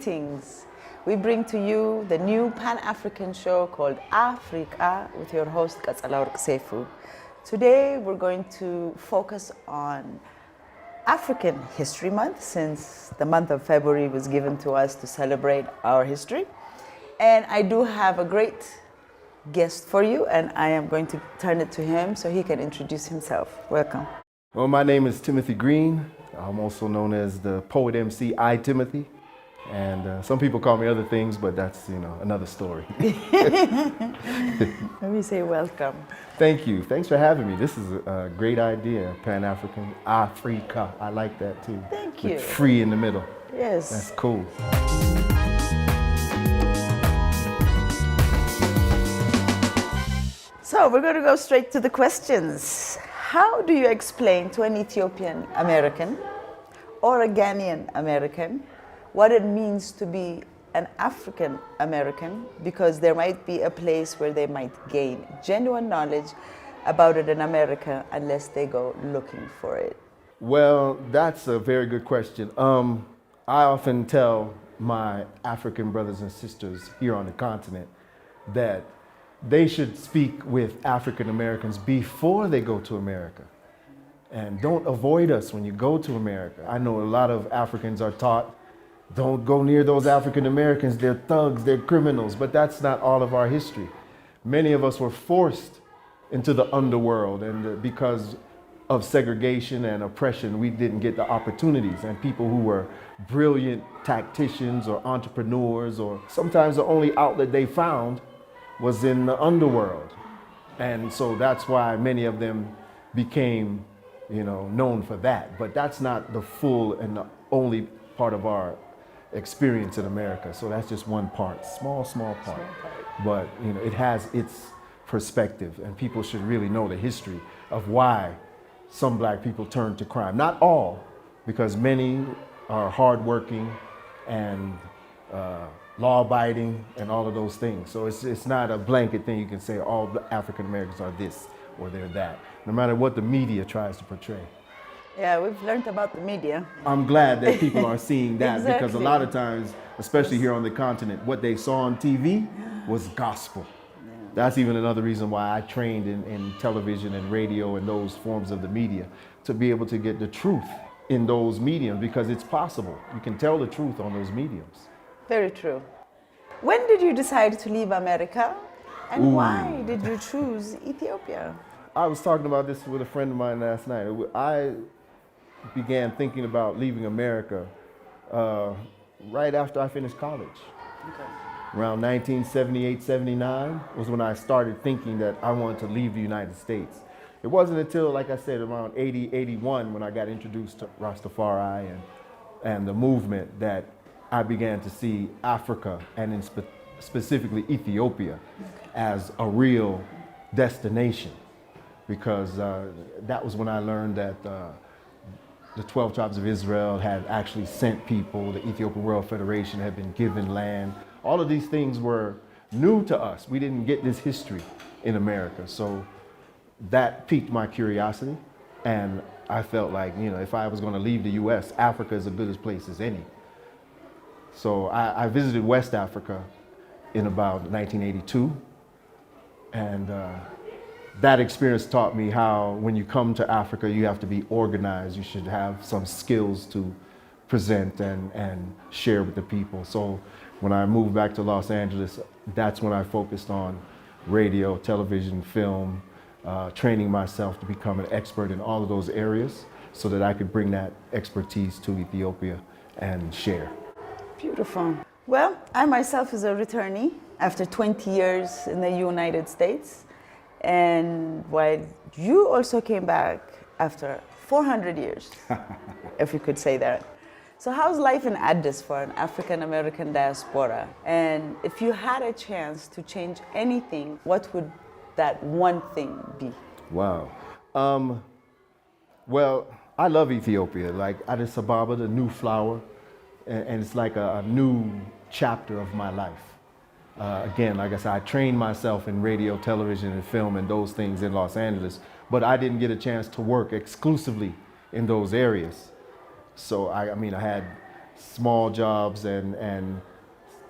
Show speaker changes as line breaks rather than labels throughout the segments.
Greetings. We bring to you the new Pan-African show called AfreeQa with your host Qetselaworq Seifu. Today we're going to focus on African History Month, since the month of February was given to us to celebrate our history. And I do have a great guest for you, and I am going to turn it to him so he can introduce himself. Welcome.
Well, my name is Timothy Green. I'm also known as the poet MC I Timothy. And some people call me other things, but that's, another story.
Let me say welcome.
Thank you. Thanks for having me. This is a great idea, Pan-African, AfreeQa. I like that too.
Thank you.
With free in the middle.
Yes.
That's cool.
So we're going to go straight to the questions. How do you explain to an Ethiopian American or a Ghanaian American what it means to be an African American? Because there might be a place where they might gain genuine knowledge about it in America unless they go looking for it.
Well, that's a very good question. I often tell my African brothers and sisters here on the continent that they should speak with African Americans before they go to America. And don't avoid us when you go to America. I know a lot of Africans are taught, don't go near those African Americans, they're thugs, they're criminals, but that's not all of our history. Many of us were forced into the underworld, and because of segregation and oppression, we didn't get the opportunities. And people who were brilliant tacticians or entrepreneurs, or sometimes the only outlet they found was in the underworld. And so that's why many of them became, known for that. But that's not the full and the only part of our experience in America. So that's just one part, small part. But it has its perspective, and people should really know the history of why some black people turn to crime. Not all, because many are hardworking and law-abiding and all of those things. So it's not a blanket thing you can say all African Americans are this or they're that, no matter what the media tries to portray.
Yeah, we've learned about the media.
I'm glad that people are seeing that.
Exactly.
Because a lot of times, especially here on the continent, what they saw on TV was gospel. Yeah. That's even another reason why I trained in television and radio and those forms of the media, to be able to get the truth in those mediums, because it's possible. You can tell the truth on those mediums.
Very true. When did you decide to leave America, and why did you choose Ethiopia?
I was talking about this with a friend of mine last night. I began thinking about leaving America right after I finished college. Okay. Around 1978, 79 was when I started thinking that I wanted to leave the United States. It wasn't until, like I said, around 80, 81 when I got introduced to Rastafari and the movement that I began to see Africa, and specifically Ethiopia, as a real destination. Because that was when I learned that the 12 tribes of Israel had actually sent people, the Ethiopian World Federation had been given land. All of these things were new to us. We didn't get this history in America. So that piqued my curiosity. And I felt like, if I was going to leave the US, Africa is as good a place as any. So I visited West Africa in about 1982. And that experience taught me how, when you come to Africa, you have to be organized. You should have some skills to present and share with the people. So when I moved back to Los Angeles, that's when I focused on radio, television, film, training myself to become an expert in all of those areas so that I could bring that expertise to Ethiopia and share.
Beautiful. Well, I myself is a returnee after 20 years in the United States. And while you also came back after 400 years, if you could say that. So how's life in Addis for an African American diaspora? And if you had a chance to change anything, what would that one thing be?
Wow. Well, I love Ethiopia. Like Addis Ababa, the new flower, and it's like a new chapter of my life. Again, like I said, I trained myself in radio, television, and film and those things in Los Angeles, but I didn't get a chance to work exclusively in those areas. So I had small jobs and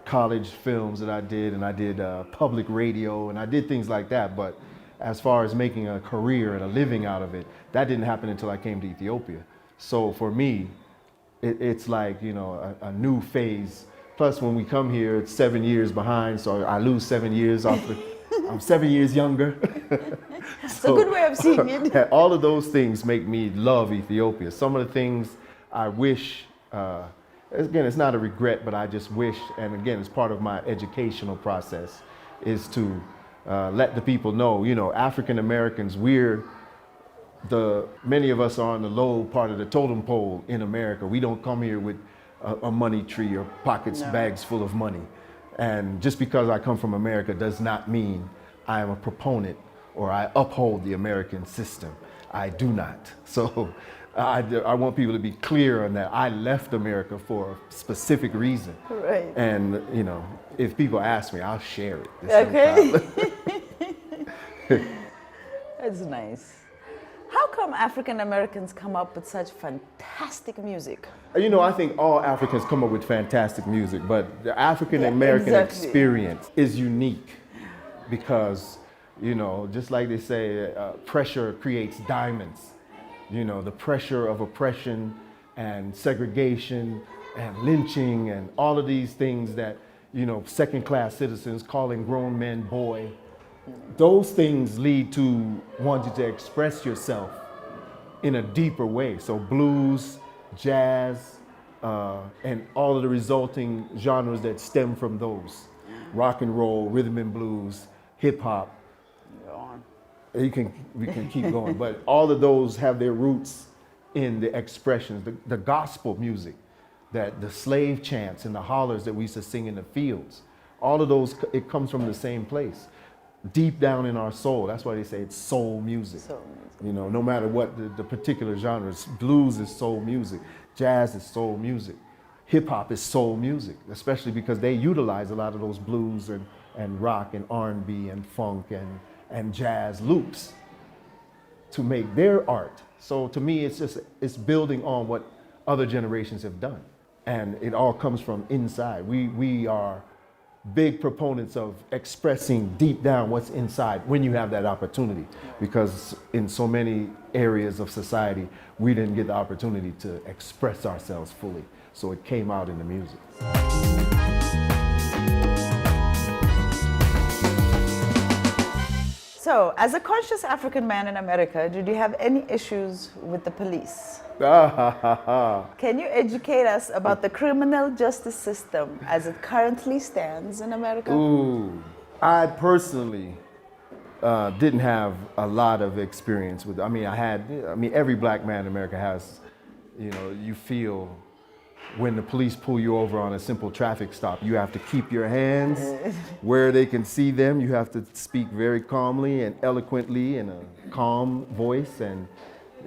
college films that I did, and I did public radio, and I did things like that. But as far as making a career and a living out of it, that didn't happen until I came to Ethiopia. So for me, it's like, you know, a new phase. Plus, when we come here, it's 7 years behind, so I lose 7 years off the, I'm 7 years younger.
It's a good way of seeing it.
All of those things make me love Ethiopia. Some of the things I wish, again, it's not a regret, but I just wish, and again, it's part of my educational process, is to let the people know, you know, African Americans, many of us are on the low part of the totem pole in America. We don't come here with a money tree or pockets, bags full of money. And just because I come from America does not mean I am a proponent or I uphold the American system. I do not. So I want people to be clear on that. I left America for a specific reason.
Right.
And, you know, if people ask me, I'll share it.
Okay. That's nice. How come African Americans come up with such fantastic music?
You know, I think all Africans come up with fantastic music, but the African American experience is unique because, you know, just like they say, pressure creates diamonds. You know, the pressure of oppression and segregation and lynching and all of these things that, you know, second-class citizens calling grown men boy, those things lead to wanting to express yourself in a deeper way. So blues, jazz, and all of the resulting genres that stem from those. Rock and roll, rhythm and blues, hip hop. We can keep going, but all of those have their roots in the expressions, the gospel music, that the slave chants and the hollers that we used to sing in the fields. All of those, it comes from the same place. Deep down in our soul. That's why they say it's soul music. Soul music. You know, no matter what the particular genres, blues is soul music, jazz is soul music, hip hop is soul music, especially because they utilize a lot of those blues and rock and R&B and funk and jazz loops to make their art. So to me, it's building on what other generations have done. And it all comes from inside. We are big proponents of expressing deep down what's inside when you have that opportunity, because in so many areas of society we didn't get the opportunity to express ourselves fully, so it came out in the music.
So, as a conscious African man in America, did you have any issues with the police? Can you educate us about the criminal justice system as it currently stands in America?
Ooh, I personally didn't have a lot of experience with it. I mean, every black man in America has, you know, you feel when the police pull you over on a simple traffic stop, you have to keep your hands where they can see them. You have to speak very calmly and eloquently in a calm voice. And,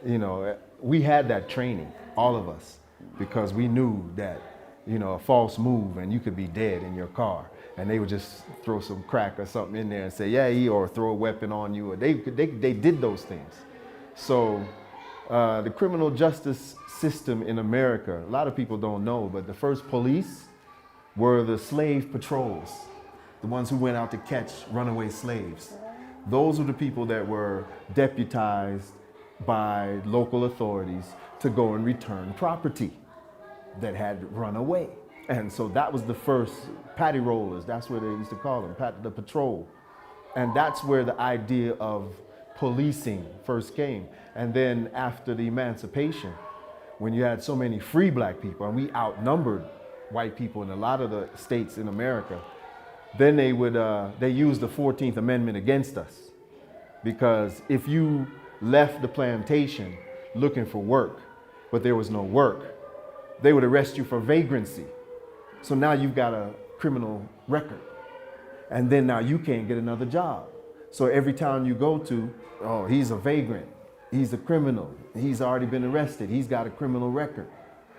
you know, we had that training, all of us, because we knew that, you know, a false move and you could be dead in your car. And they would just throw some crack or something in there and say, yeah, or throw a weapon on you. Or they did those things. So the criminal justice system in America, a lot of people don't know, but the first police were the slave patrols, the ones who went out to catch runaway slaves. Those were the people that were deputized by local authorities to go and return property that had run away. And so that was the first patty rollers, that's what they used to call them, the patrol. And that's where the idea of policing first came. And then after the emancipation, when you had so many free black people, and we outnumbered white people in a lot of the states in America, then they used the 14th Amendment against us. Because if you left the plantation looking for work, but there was no work, they would arrest you for vagrancy. So now you've got a criminal record. And then now you can't get another job. So every town you go to, oh, he's a vagrant, he's a criminal, he's already been arrested, he's got a criminal record.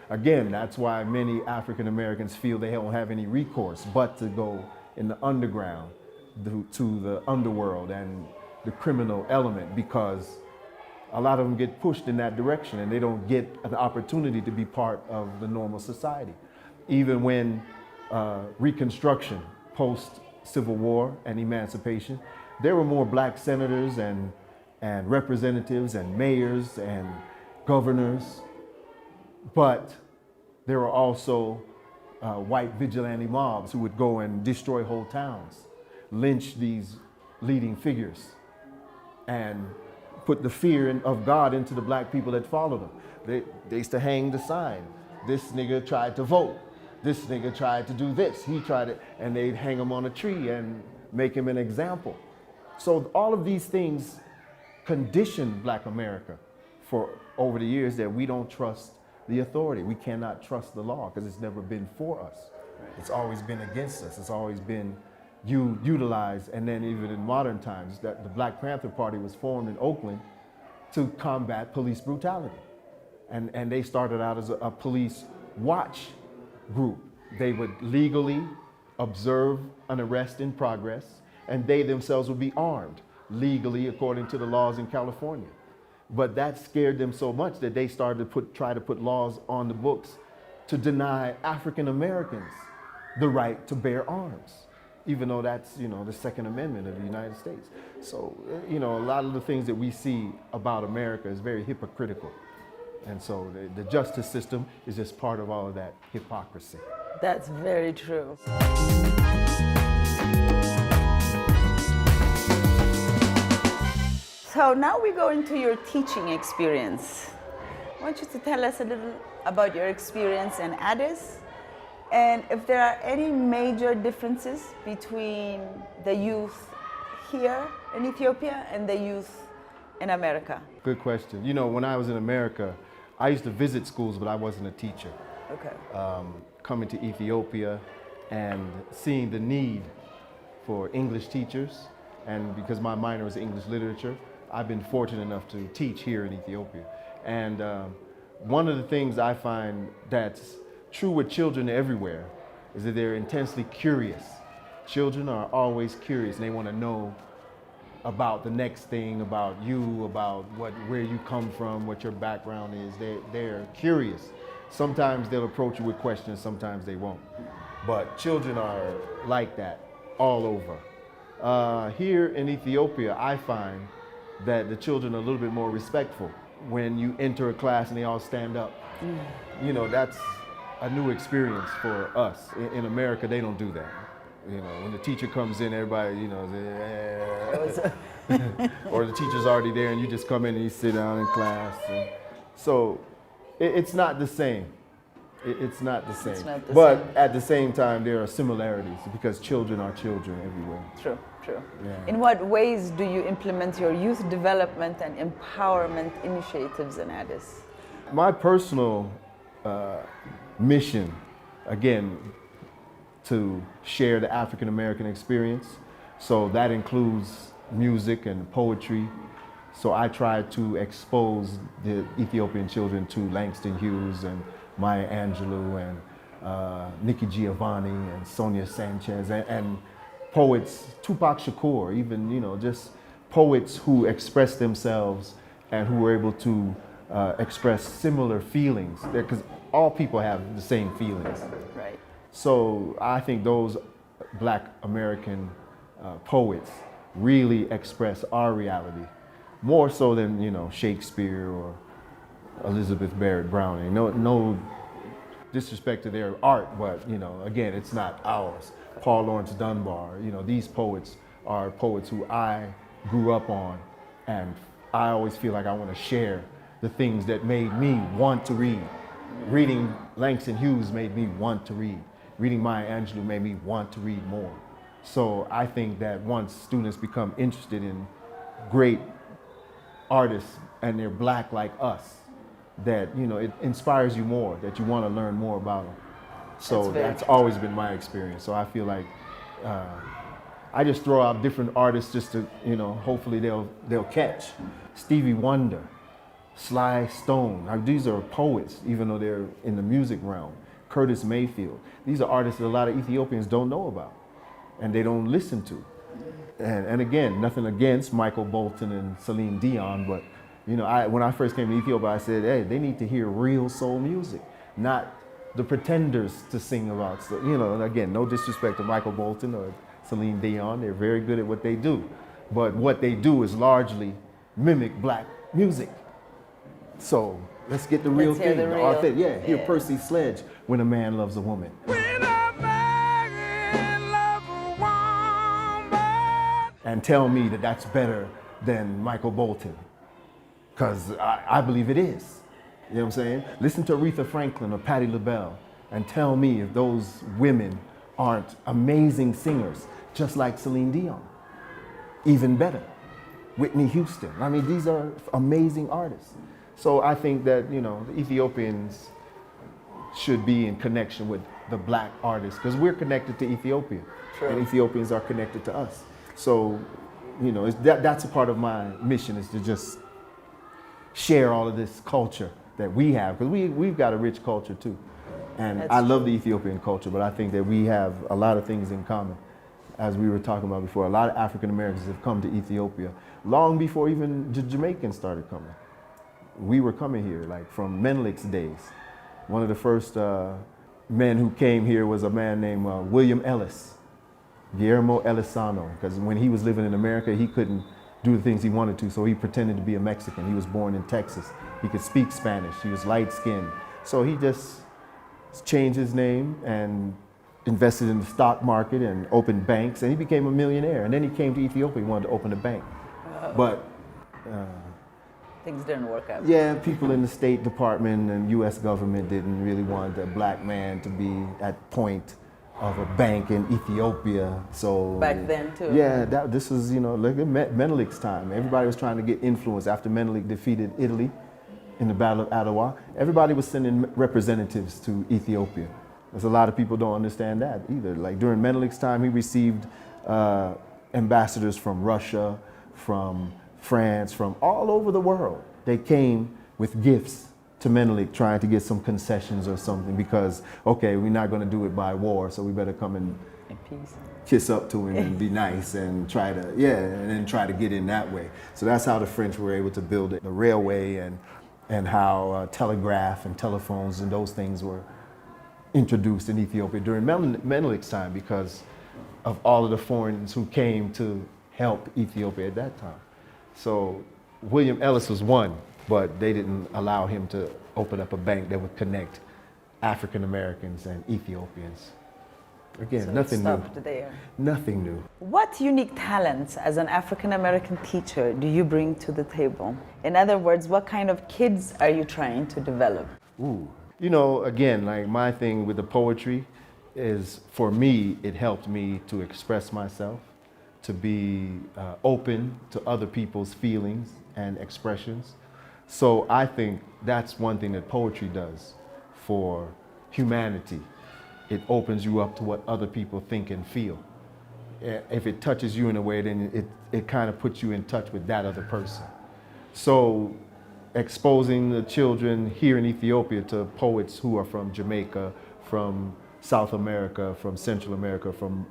Again, that's why many African Americans feel they don't have any recourse but to go in the underground to the underworld and the criminal element, because a lot of them get pushed in that direction and they don't get an opportunity to be part of the normal society. even when Reconstruction, post-Civil War and emancipation, there were more black senators and representatives and mayors and governors, but there were also white vigilante mobs who would go and destroy whole towns, lynch these leading figures, and put the fear of God into the black people that followed them. They used to hang the sign, this nigga tried to vote, this nigga tried to do this, he tried it, and they'd hang him on a tree and make him an example. So all of these things conditioned Black America for over the years that we don't trust the authority. We cannot trust the law because it's never been for us. It's always been against us. It's always been utilized. And then even in modern times, that the Black Panther Party was formed in Oakland to combat police brutality. And they started out as a police watch group. They would legally observe an arrest in progress, and they themselves would be armed legally according to the laws in California. But that scared them so much that they started to try to put laws on the books to deny African Americans the right to bear arms, even though that's, the Second Amendment of the United States. So, a lot of the things that we see about America is very hypocritical. And so the justice system is just part of all of that hypocrisy.
That's very true. So now we go into your teaching experience. I want you to tell us a little about your experience in Addis, and if there are any major differences between the youth here in Ethiopia and the youth in America.
Good question. When I was in America, I used to visit schools, but I wasn't a teacher.
Okay.
Coming to Ethiopia and seeing the need for English teachers, and because my minor was English literature, I've been fortunate enough to teach here in Ethiopia. And one of the things I find that's true with children everywhere is that they're intensely curious. Children are always curious, and they want to know about the next thing, about you, about where you come from, what your background is. They're curious. Sometimes they'll approach you with questions, sometimes they won't. But children are like that all over. Here in Ethiopia, I find that the children are a little bit more respectful. When you enter a class and they all stand up, that's a new experience for us. In America, they don't do that. When the teacher comes in, everybody, or the teacher's already there and you just come in and you sit down in class. So it's not the same. It's not the same. But at the same time, there are similarities because children are children everywhere.
True.
Yeah.
In what ways do you implement your youth development and empowerment initiatives in Addis?
My personal mission, again, to share the African American experience. So that includes music and poetry. So I try to expose the Ethiopian children to Langston Hughes and Maya Angelou and Nikki Giovanni and Sonia Sanchez and poets, Tupac Shakur, even, just poets who express themselves and who were able to express similar feelings, because all people have the same feelings.
Right.
So I think those Black American poets really express our reality, more so than, Shakespeare or Elizabeth Barrett Browning. No disrespect to their art, but, again, it's not ours. Paul Laurence Dunbar, these poets are poets who I grew up on, and I always feel like I want to share the things that made me want to read. Reading Langston Hughes made me want to read. Reading Maya Angelou made me want to read more. So I think that once students become interested in great artists and they're Black like us, that, it inspires you more, that you want to learn more about them. So that's always been my experience. So I feel like I just throw out different artists just to, hopefully they'll catch. Stevie Wonder, Sly Stone. Now, these are poets, even though they're in the music realm. Curtis Mayfield. These are artists that a lot of Ethiopians don't know about and they don't listen to. And again, nothing against Michael Bolton and Celine Dion, but when I first came to Ethiopia, I said, hey, they need to hear real soul music, not the pretenders to sing about, so, you know, and again, no disrespect to Michael Bolton or Celine Dion, they're very good at what they do. But what they do is largely mimic black music. So let's get the real thing. Hear Percy Sledge, When a Man Loves a Woman. And tell me that that's better than Michael Bolton, because I believe it is. You know what I'm saying? Listen to Aretha Franklin or Patti LaBelle and tell me if those women aren't amazing singers, just like Celine Dion. Even better, Whitney Houston. I mean, these are amazing artists. So I think that, you know, the Ethiopians should be in connection with the black artists, because we're connected to Ethiopia. True. And Ethiopians are connected to us. So, you know, that's a part of my mission, is to just share all of this culture that we have, because we've got a rich culture too. And I love the Ethiopian culture, but I think that we have a lot of things in common. As we were talking about before, a lot of African Americans have come to Ethiopia long before even the Jamaicans started coming. We were coming here, like from Menelik's days. One of the first men who came here was a man named William Ellis. Guillermo Elisano, because when he was living in America, he couldn't do the things he wanted to, so he pretended to be a Mexican. He was born in Texas. He could speak Spanish. He was light-skinned. So he just changed his name and invested in the stock market and opened banks, and he became a millionaire. And then he came to Ethiopia, he wanted to open a bank. But
things didn't work out.
Yeah, people in the State Department and U.S. government didn't really want a black man to be at point of a bank in Ethiopia. So
back then too.
Yeah, this was, you know, like Menelik's time. Everybody was trying to get influence after Menelik defeated Italy in the Battle of Adwa. Everybody was sending representatives to Ethiopia. There's a lot of people don't understand that either. Like during Menelik's time, he received ambassadors from Russia, from France, from all over the world. They came with gifts to Menelik, trying to get some concessions or something, because, okay, we're not going to do it by war, so we better come and
peace.
Kiss up to him and be nice and try to, and then try to get in that way. So that's how the French were able to build it, the railway, and how telegraph and telephones and those things were introduced in Ethiopia during Menelik's time, because of all of the foreigners who came to help Ethiopia at that time. So William Ellis was one, but they didn't allow him to open up a bank that would connect African Americans and Ethiopians. Again, so nothing new.
There.
Nothing new.
What unique talents as an African American teacher do you bring to the table? In other words, what kind of kids are you trying to develop?
Ooh. You know, again, like my thing with the poetry is, for me, it helped me to express myself, to be open to other people's feelings and expressions. So I think that's one thing that poetry does for humanity. It opens you up to what other people think and feel. If it touches you in a way, then it kind of puts you in touch with that other person. So exposing the children here in Ethiopia to poets who are from Jamaica, from South America, from Central America, from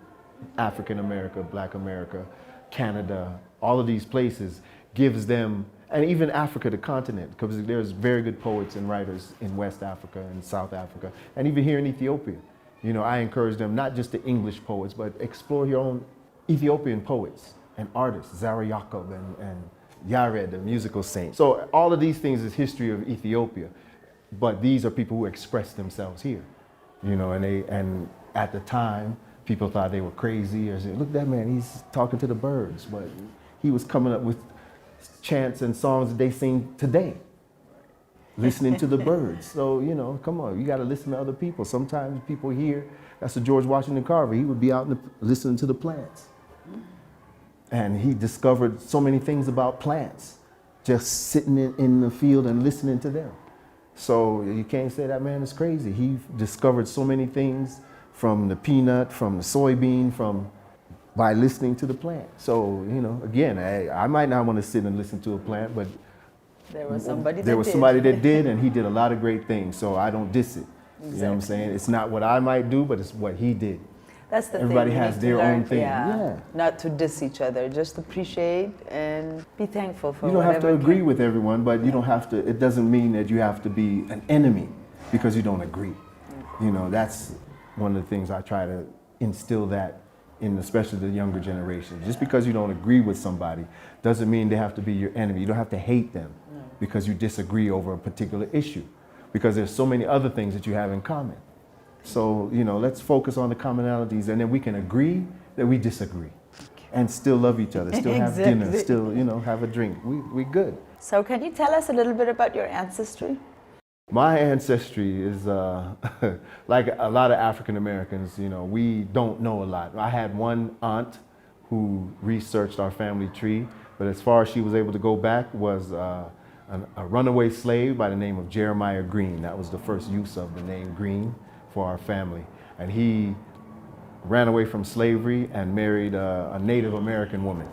African America, Black America, Canada, all of these places gives them, and even Africa, the continent, because there's very good poets and writers in West Africa and South Africa, and even here in Ethiopia. You know, I encourage them, not just the English poets, but explore your own Ethiopian poets and artists, Zara Yacob and Yared, the musical saint. So all of these things is history of Ethiopia, but these are people who express themselves here. You know, and at the time, people thought they were crazy, or said, look, that man, he's talking to the birds, but he was coming up with chants and songs that they sing today, listening to the birds. So, you know, come on, you got to listen to other people. Sometimes people hear, that's the George Washington Carver, he would be out listening to the plants. And he discovered so many things about plants, just sitting in the field and listening to them. So you can't say that man is crazy. He discovered so many things from the peanut, from the soybean, by listening to the plant. So, you know, again, I might not want to sit and listen to a plant, but
there was somebody
that did, and he did a lot of great things. So I don't diss it. Exactly. You know what I'm saying? It's not what I might do, but it's what he did.
That's the
Everybody
thing.
has their own thing.
Yeah. Not to diss each other, just appreciate and be thankful for
whatever. You don't have to agree with everyone, but you don't have to, it doesn't mean that you have to be an enemy because you don't agree. You know, that's one of the things I try to instill that in especially the younger generation. Just because you don't agree with somebody doesn't mean they have to be your enemy. You don't have to hate them because you disagree over a particular issue, because there's so many other things that you have in common. So, you know, let's focus on the commonalities, and then we can agree that we disagree and still love each other, still have dinner, still, you know, have a drink. We good.
So can you tell us a little bit about your ancestry?
My ancestry is like a lot of African Americans, you know, we don't know a lot. I had one aunt who researched our family tree, but as far as she was able to go back was a runaway slave by the name of Jeremiah Green. That was the first use of the name Green for our family. And he ran away from slavery and married a Native American woman.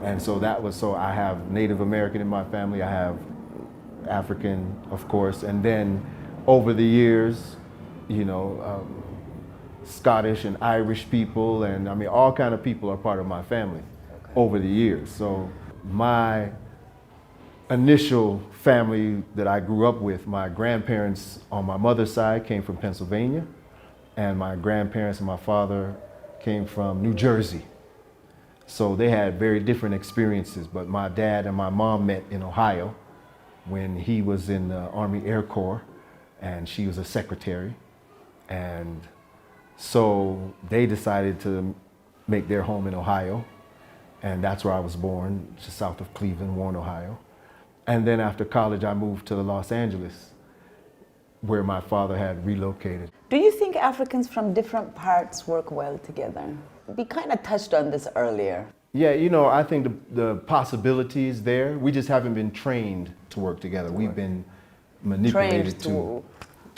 And so that was, so I have Native American in my family, I have African, of course, and then over the years, you know, Scottish and Irish people, and I mean, all kind of people are part of my family over the years. So my initial family that I grew up with, my grandparents on my mother's side came from Pennsylvania, and my grandparents and my father came from New Jersey. So they had very different experiences, but my dad and my mom met in Ohio when he was in the Army Air Corps and she was a secretary. And so they decided to make their home in Ohio, and that's where I was born, just south of Cleveland, Warren, Ohio. And then after college, I moved to Los Angeles, where my father had relocated.
Do you think Africans from different parts work well together? We kind of touched on this earlier.
Yeah, you know, I think the possibility is there. We just haven't been trained to work together. We've been manipulated to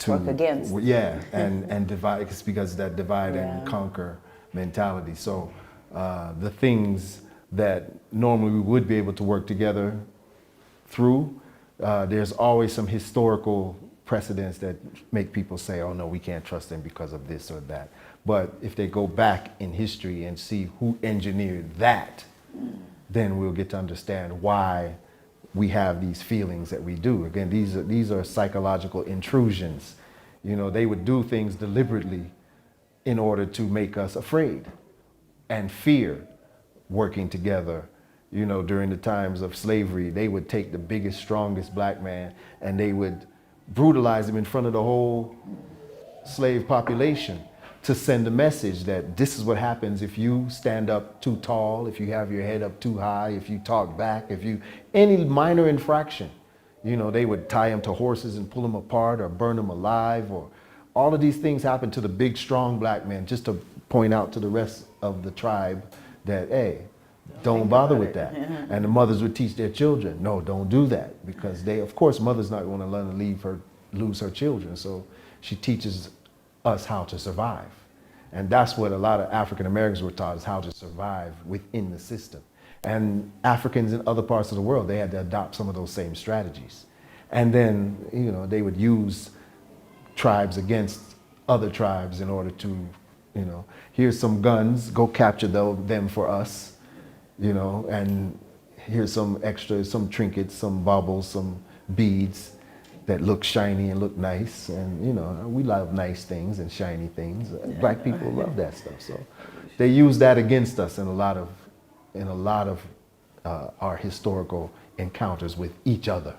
work against.
Yeah, and divide. It's because of that divide and conquer mentality. So the things that normally we would be able to work together through, there's always some historical precedents that make people say, oh no, we can't trust them because of this or that. But if they go back in history and see who engineered that, then we'll get to understand why we have these feelings that we do. Again, these are psychological intrusions. You know, they would do things deliberately in order to make us afraid and fear working together. You know, during the times of slavery, they would take the biggest, strongest black man and they would brutalize him in front of the whole slave population to send a message that this is what happens if you stand up too tall, if you have your head up too high, if you talk back, if you, any minor infraction. You know, they would tie him to horses and pull him apart or burn him alive, or all of these things happen to the big, strong black man, just to point out to the rest of the tribe that, hey, don't bother with that. And the mothers would teach their children, no, don't do that, because they, of course, mother's not going to let her lose her children. So she teaches us how to survive. And that's what a lot of African Americans were taught, is how to survive within the system. And Africans in other parts of the world, they had to adopt some of those same strategies. And then, you know, they would use tribes against other tribes in order to, you know, here's some guns, go capture them for us. You know, and here's some extra, some trinkets, some baubles, some beads that look shiny and look nice. And, you know, we love nice things and shiny things. Black people love that stuff. So they use that against us in a lot of our historical encounters with each other.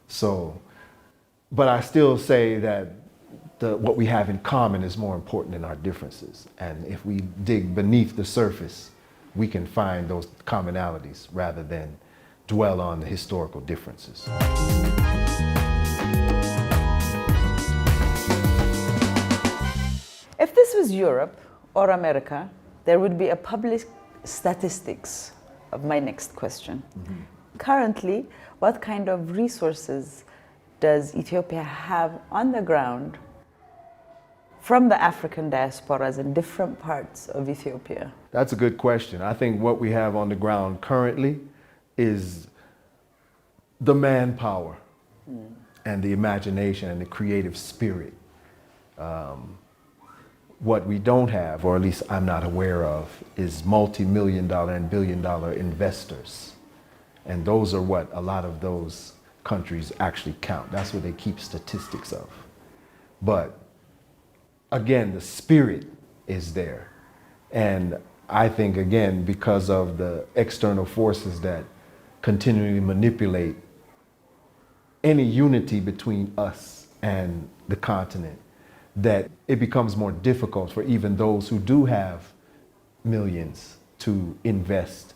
So, but I still say that what we have in common is more important than our differences. And if we dig beneath the surface, we can find those commonalities rather than dwell on the historical differences.
If this was Europe or America, there would be a published statistics of my next question. Currently, what kind of resources does Ethiopia have on the ground from the African diasporas in different parts of Ethiopia?
That's a good question. I think what we have on the ground currently is the manpower and the imagination and the creative spirit. What we don't have, or at least I'm not aware of, is multi-million-dollar and billion-dollar investors. And those are what a lot of those countries actually count. That's what they keep statistics of. But again, the spirit is there. And I think, again, because of the external forces that continually manipulate any unity between us and the continent, that it becomes more difficult for even those who do have millions to invest.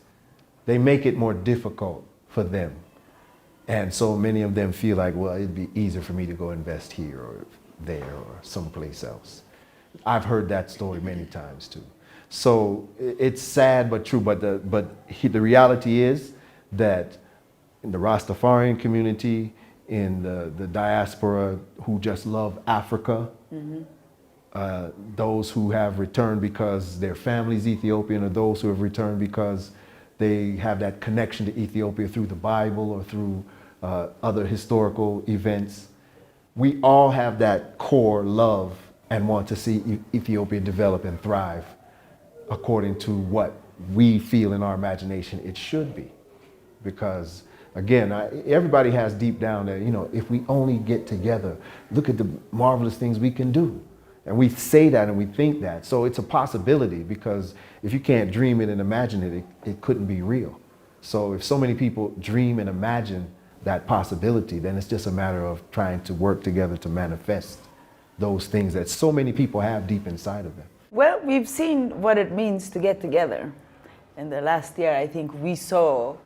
They make it more difficult for them. And so many of them feel like, well, it'd be easier for me to go invest here or there or someplace else. I've heard that story many times too. So it's sad but true, but the reality is that in the Rastafarian community, in the diaspora who just love Africa, those who have returned because their family's Ethiopian, or those who have returned because they have that connection to Ethiopia through the Bible or through other historical events. We all have that core love and want to see Ethiopia develop and thrive according to what we feel in our imagination it should be. Because again, everybody has deep down that, you know, if we only get together, look at the marvelous things we can do. And we say that and we think that. So it's a possibility, because if you can't dream it and imagine it, it couldn't be real. So if so many people dream and imagine that possibility, then it's just a matter of trying to work together to manifest those things that so many people have deep inside of them.
Well, we've seen what it means to get together. In the last year, I think we saw.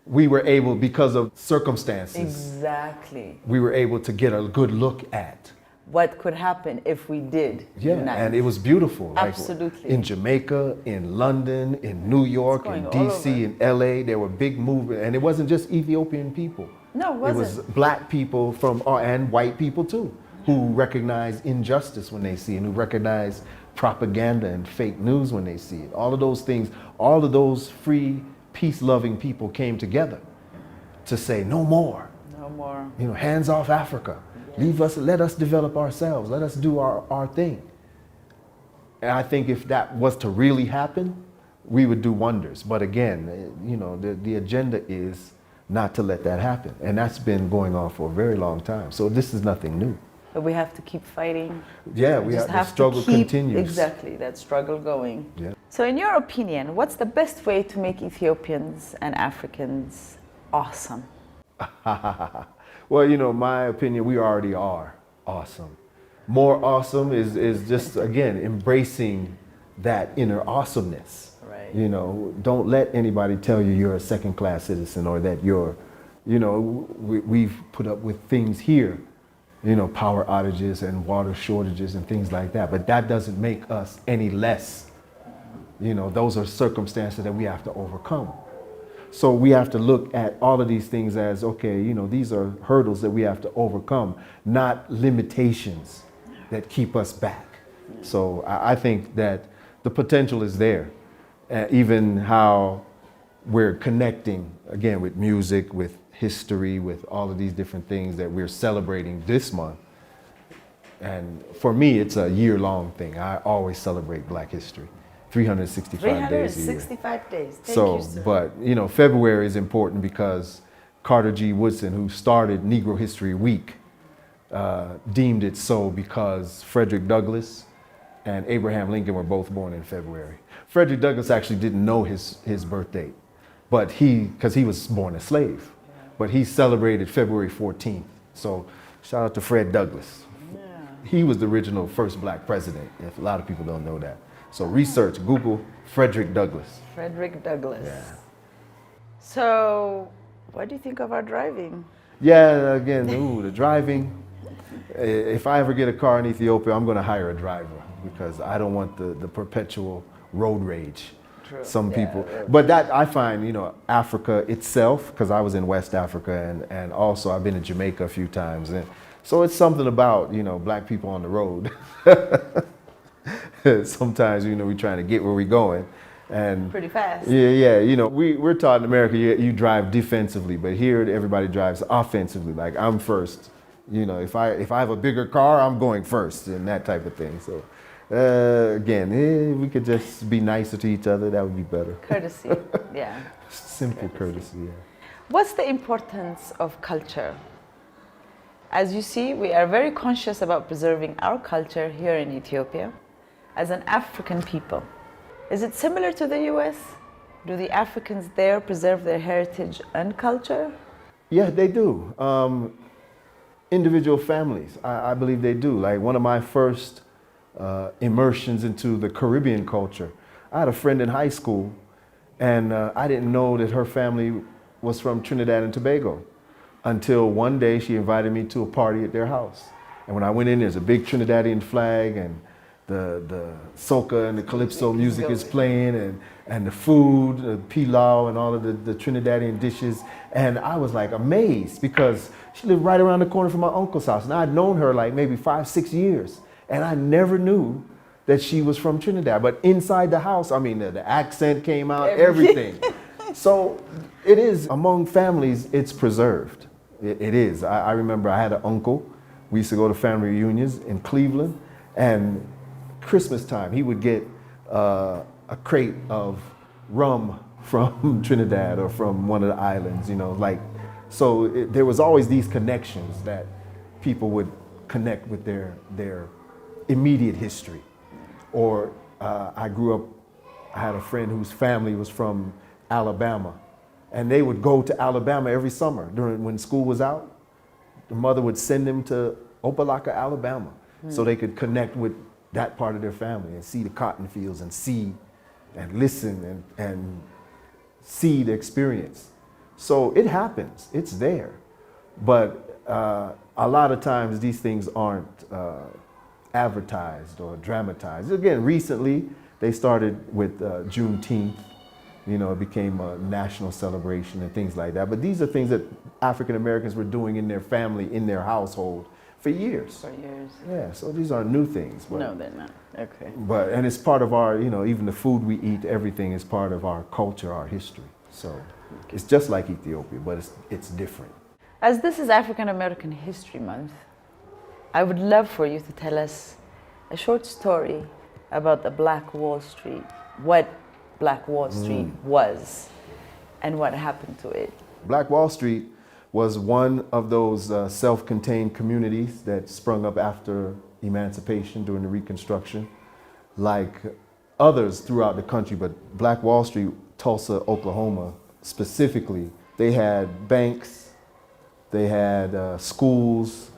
We were able, because of circumstances.
Exactly.
We were able to get a good look at
what could happen if we did unite.
And it was beautiful.
Absolutely.
Like in Jamaica, in London, in New York, in DC, in LA, there were big movements. And it wasn't just Ethiopian people.
No, it wasn't.
It was black people and white people too, who recognize injustice when they see it, and who recognize propaganda and fake news when they see it. All of those things, all of those free, peace-loving people came together to say, no more.
No more.
You know, hands off Africa. Yes. Leave us, let us develop ourselves. Let us do our thing. And I think if that was to really happen, we would do wonders. But again, you know, the agenda is not to let that happen. And that's been going on for a very long time. So this is nothing new.
But we have to keep fighting.
Yeah, the struggle continues.
Exactly, that struggle going.
Yeah.
So in your opinion, what's the best way to make Ethiopians and Africans awesome?
Well, you know, my opinion, we already are awesome. More awesome is just, again, embracing that inner awesomeness.
Right.
You know, don't let anybody tell you you're a second-class citizen, or that you're, you know, we've put up with things here, you know, power outages and water shortages and things like that. But that doesn't make us any less. You know, those are circumstances that we have to overcome. So we have to look at all of these things as, okay, you know, these are hurdles that we have to overcome, not limitations that keep us back. So I think that the potential is there. Even how we're connecting, again, with music, with history, with all of these different things that we're celebrating this month. And for me, it's a year-long thing. I always celebrate Black history, 365 days a year.
365 days. Thank you, sir.
But, you know, February is important because Carter G. Woodson, who started Negro History Week, deemed it so because Frederick Douglass and Abraham Lincoln were both born in February. Frederick Douglass actually didn't know his birth date, but because he was born a slave. But he celebrated February 14th. So shout out to Fred Douglass. Yeah. He was the original first Black president, if a lot of people don't know that. So research, Google Frederick Douglass.
Frederick Douglass.
Yeah.
So what do you think of our driving?
Yeah, again, the driving. If I ever get a car in Ethiopia, I'm going to hire a driver, because I don't want the perpetual road rage. True. Some people, but that I find, you know, Africa itself, because I was in West Africa and also I've been to Jamaica a few times, and so it's something about, you know, Black people on the road. Sometimes, you know, we're trying to get where we're going, and
pretty fast.
Yeah. You know, we're taught in America you drive defensively, but here everybody drives offensively. Like, I'm first. You know, if I have a bigger car, I'm going first, and that type of thing. So. Again, we could just be nicer to each other. That would be better.
Courtesy, yeah.
Simple courtesy, yeah.
What's the importance of culture As you see, we are very conscious about preserving our culture here in Ethiopia as an African people. Is it similar to the US? Do the Africans there preserve their heritage and culture?
Yeah, they do. Individual families, I believe they do. Like one of my first immersions into the Caribbean culture, I had a friend in high school, and I didn't know that her family was from Trinidad and Tobago until one day she invited me to a party at their house. And when I went in, there's a big Trinidadian flag, and the soca and the calypso music is playing, and the food, the pilau and all of the Trinidadian dishes. And I was like amazed because she lived right around the corner from my uncle's house. And I'd known her like maybe 5-6 years. And I never knew that she was from Trinidad. But inside the house, I mean, the accent came out, everything. So it is, among families, it's preserved. It is. I remember I had an uncle. We used to go to family reunions in Cleveland, and Christmas time, he would get a crate of rum from Trinidad or from one of the islands, you know, like, so there was always these connections that people would connect with their immediate history. Or I grew up, I had a friend whose family was from Alabama, and they would go to Alabama every summer when school was out. The mother would send them to Opelika, Alabama, so they could connect with that part of their family and see the cotton fields and see and listen and see the experience. So it happens, it's there. But a lot of times these things aren't advertised or dramatized. Again, recently they started with Juneteenth. You know, it became a national celebration and things like that. But these are things that African Americans were doing in their family, in their household for years.
For years.
Yeah, so these aren't new things. But,
no, they're not. Okay.
And it's part of our, you know, even the food we eat, everything is part of our culture, our history. So it's just like Ethiopia, but it's different.
As this is African American History Month, I would love for you to tell us a short story about the Black Wall Street, what Black Wall Street was and what happened to it.
Black Wall Street was one of those self-contained communities that sprung up after emancipation during the Reconstruction, like others throughout the country, but Black Wall Street, Tulsa, Oklahoma specifically, they had banks, they had schools,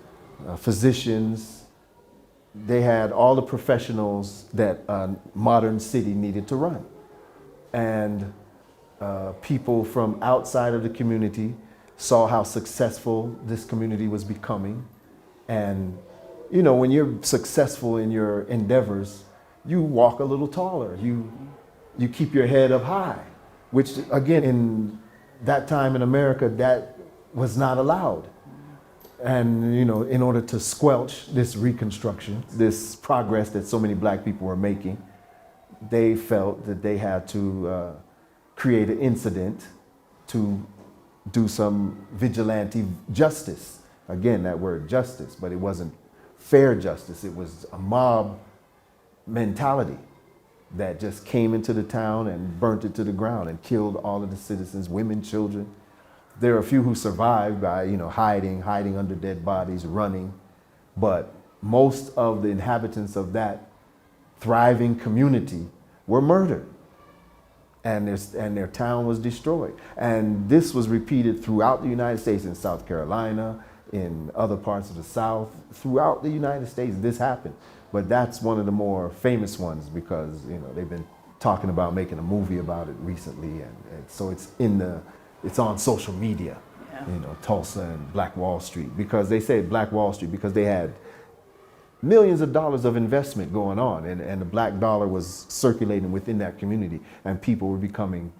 physicians, they had all the professionals that a modern city needed to run. And people from outside of the community saw how successful this community was becoming. And, you know, when you're successful in your endeavors, you walk a little taller. You keep your head up high, which, again, in that time in America, that was not allowed. And, you know, in order to squelch this Reconstruction, this progress that so many black people were making, they felt that they had to create an incident to do some vigilante justice. Again, that word justice, but it wasn't fair justice. It was a mob mentality that just came into the town and burnt it to the ground and killed all of the citizens, women, children. There are a few who survived by, you know, hiding under dead bodies, running. But most of the inhabitants of that thriving community were murdered, and their town was destroyed. And this was repeated throughout the United States, in South Carolina, in other parts of the South, throughout the United States, this happened. But that's one of the more famous ones because, you know, they've been talking about making a movie about it recently, and so it's on social media, yeah. You know, Tulsa and Black Wall Street, because they say Black Wall Street because they had millions of dollars of investment going on, and the black dollar was circulating within that community, and people were becoming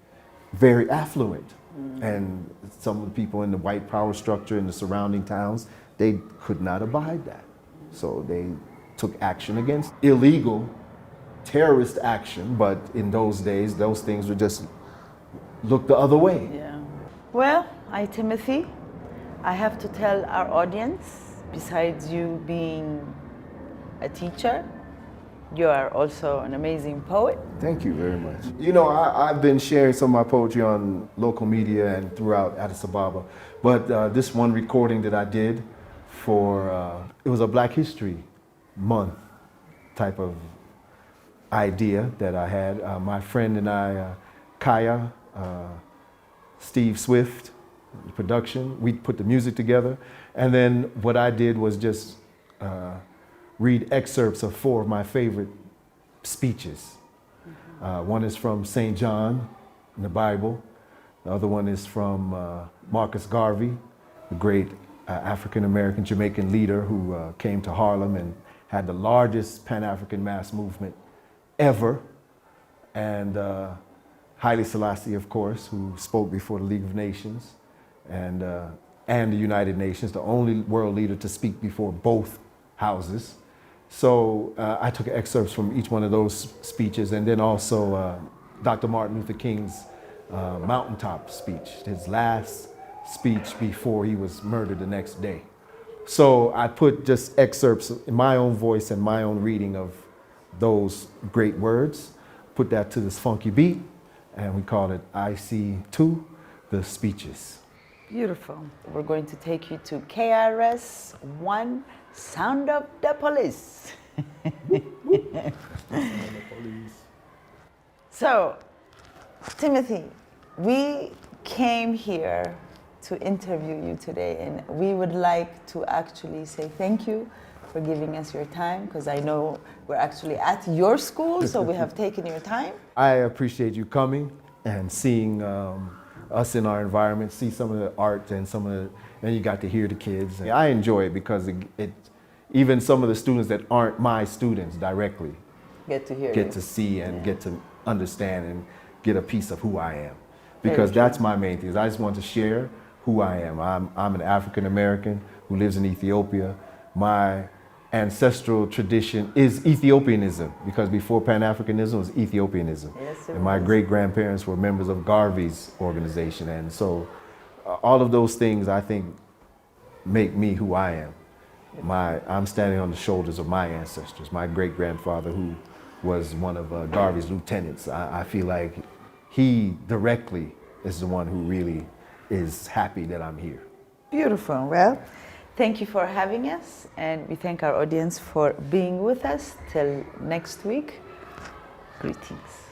very affluent. And some of the people in the white power structure in the surrounding towns, they could not abide that. So they took action against illegal terrorist action, but in those days, those things were just looked the other way.
Yeah. Well, Timothy, I have to tell our audience, besides you being a teacher, you are also an amazing poet.
Thank you very much. You know, I've been sharing some of my poetry on local media and throughout Addis Ababa, but this one recording that I did it was a Black History Month type of idea that I had. My friend and I, Kaya, Steve Swift, production, we put the music together. And then what I did was just read excerpts of 4 of my favorite speeches. One is from St. John in the Bible. The other one is from Marcus Garvey, the great African-American Jamaican leader who came to Harlem and had the largest Pan-African mass movement ever. And Haile Selassie, of course, who spoke before the League of Nations and the United Nations, the only world leader to speak before both houses. So I took excerpts from each one of those speeches, and then also Dr. Martin Luther King's mountaintop speech, his last speech before he was murdered the next day. So I put just excerpts in my own voice and my own reading of those great words, put that to this funky beat, and we call it IC2, the speeches.
Beautiful. We're going to take you to KRS-One, Sound of the Police. So, Timothy, we came here to interview you today, and we would like to actually say thank you for giving us your time, because I know we're actually at your school, so we have taken your time.
I appreciate you coming and seeing us in our environment, see some of the art and and you got to hear the kids. And I enjoy it because even some of the students that aren't my students directly
Get
to see and get to understand and get a piece of who I am. Because that's my main thing. I just want to share who I am. I'm an African American who lives in Ethiopia. My ancestral tradition is Ethiopianism, because before Pan-Africanism was Ethiopianism.
Yes,
and my great-grandparents were members of Garvey's organization. And so all of those things, I think, make me who I am. I'm standing on the shoulders of my ancestors. My great-grandfather, who was one of Garvey's lieutenants, I feel like he directly is the one who really is happy that I'm here.
Beautiful. Well, thank you for having us, and we thank our audience for being with us. Till next week, greetings.